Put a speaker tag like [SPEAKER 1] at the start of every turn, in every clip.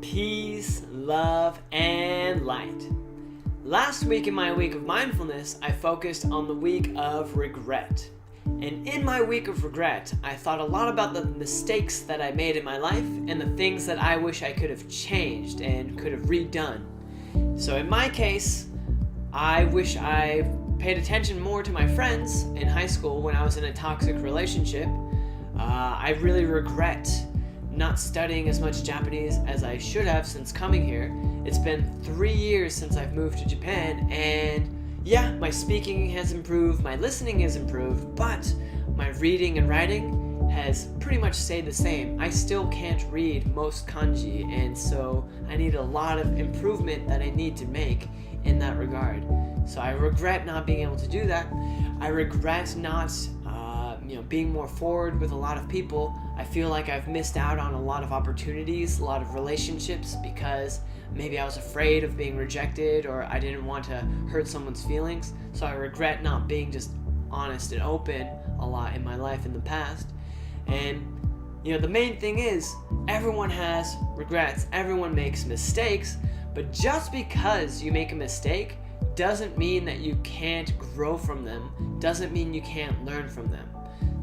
[SPEAKER 1] Peace, love, and light. Last week in my week of mindfulness, I focused on the week of regret. And in my week of regret, I thought a lot about the mistakes that I made in my life and the things that I wish I could have changed and could have redone. So in my case, I wish I paid attention more to my friends in high school when I was in a toxic relationship. I really regret not studying as much Japanese as I should have since coming here. It's been 3 years since I've moved to Japan, and yeah, my speaking has improved, my listening has improved, but my reading and writing has pretty much stayed the same. I still can't read most kanji, and so I need a lot of improvement that I need to make in that regard. So I regret not being able to do that. I regret not being more forward with a lot of people. I feel like I've missed out on a lot of opportunities, a lot of relationships, because maybe I was afraid of being rejected or I didn't want to hurt someone's feelings. So I regret not being just honest and open a lot in my life in the past. And the main thing is, everyone has regrets, everyone makes mistakes, but just because you make a mistake doesn't mean that you can't grow from them, doesn't mean you can't learn from them.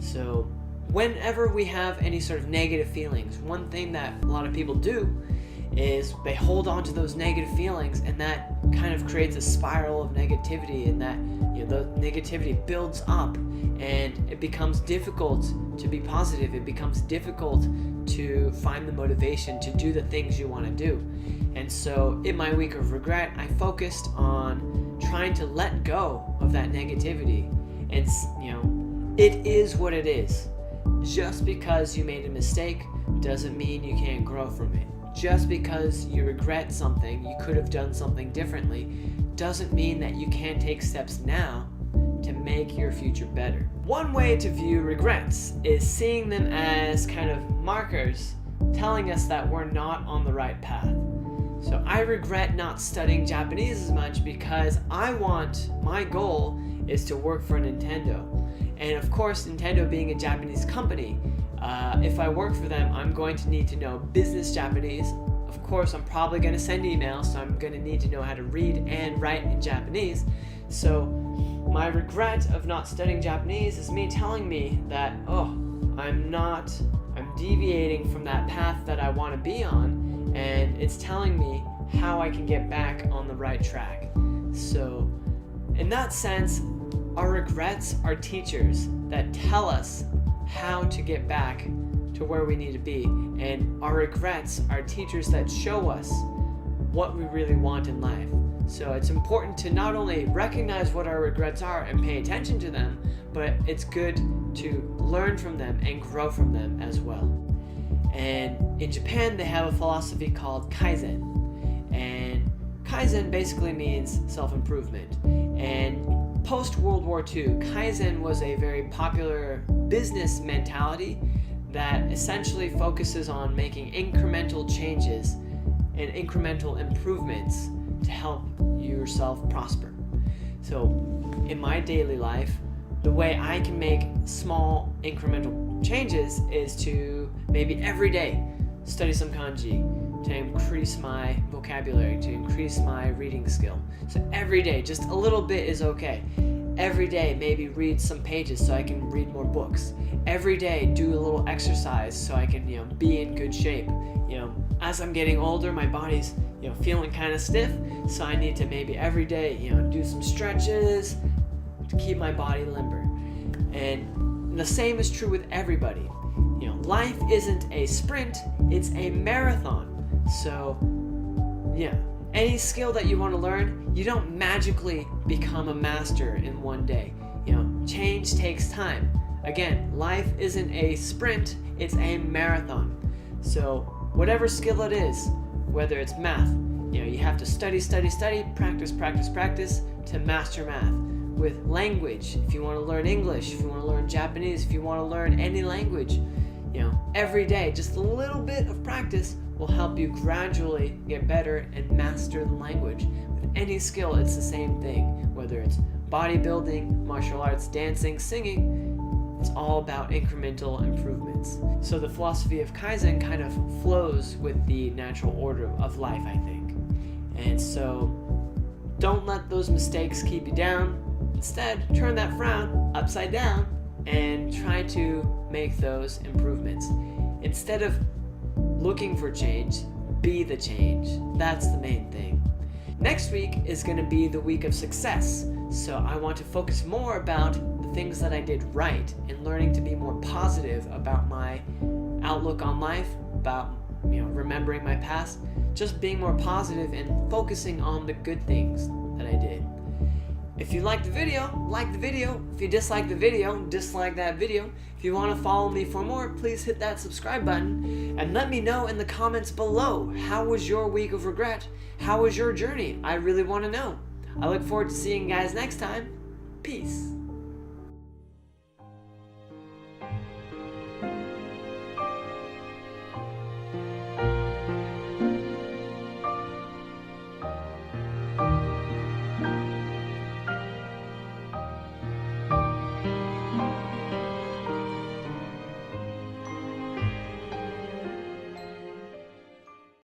[SPEAKER 1] So whenever we have any sort of negative feelings, one thing that a lot of people do is they hold on to those negative feelings, and that kind of creates a spiral of negativity, and that the negativity builds up and it becomes difficult to be positive. It becomes difficult to find the motivation to do the things you want to do. And so in my week of regret, I focused on trying to let go of that negativity. And it is what it is. Just because you made a mistake doesn't mean you can't grow from it. Just because you regret something, you could have done something differently, doesn't mean that you can't take steps now to make your future better. One way to view regrets is seeing them as kind of markers telling us that we're not on the right path. So I regret not studying Japanese as much because my goal is to work for Nintendo. And of course, Nintendo being a Japanese company, if I work for them, I'm going to need to know business Japanese. Of course, I'm probably going to send emails, so I'm going to need to know how to read and write in Japanese. So my regret of not studying Japanese is me telling me that, I'm deviating from that path that I want to be on, and it's telling me how I can get back on the right track. So in that sense, our regrets are teachers that tell us how to get back to where we need to be. And our regrets are teachers that show us what we really want in life. So it's important to not only recognize what our regrets are and pay attention to them, but it's good to learn from them and grow from them as well. And in Japan, they have a philosophy called Kaizen. And Kaizen basically means self-improvement. And post-World War II, Kaizen was a very popular business mentality that essentially focuses on making incremental changes and incremental improvements to help yourself prosper. So in my daily life, the way I can make small incremental changes is to maybe every day study some kanji, to increase my vocabulary, to increase my reading skill. So every day, just a little bit is okay. Every day, maybe read some pages so I can read more books. Every day, do a little exercise so I can, be in good shape. As I'm getting older, my body's, feeling kind of stiff, so I need to maybe every day, do some stretches to keep my body limber. And the same is true with everybody. Life isn't a sprint, it's a marathon. So, any skill that you want to learn, you don't magically become a master in one day. Change takes time. Again, life isn't a sprint, it's a marathon. So, whatever skill it is, whether it's math, you have to study, practice to master math. With language, if you want to learn English, if you want to learn Japanese, if you want to learn any language, every day, just a little bit of practice will help you gradually get better and master the language. With any skill, it's the same thing. Whether it's bodybuilding, martial arts, dancing, singing, It's all about incremental improvements. So the philosophy of Kaizen kind of flows with the natural order of life, I think. And so don't let those mistakes keep you down. Instead, turn that frown upside down and try to make those improvements. Instead of looking for change, be the change. That's the main thing. Next week is going to be the week of success. So I want to focus more about the things that I did right and learning to be more positive about my outlook on life, about remembering my past, just being more positive and focusing on the good things that I did. If you like the video, like the video. If you dislike the video, dislike that video. If you want to follow me for more, please hit that subscribe button and let me know in the comments below, how was your week of regret? How was your journey? I really want to know. I look forward to seeing you guys next time. Peace.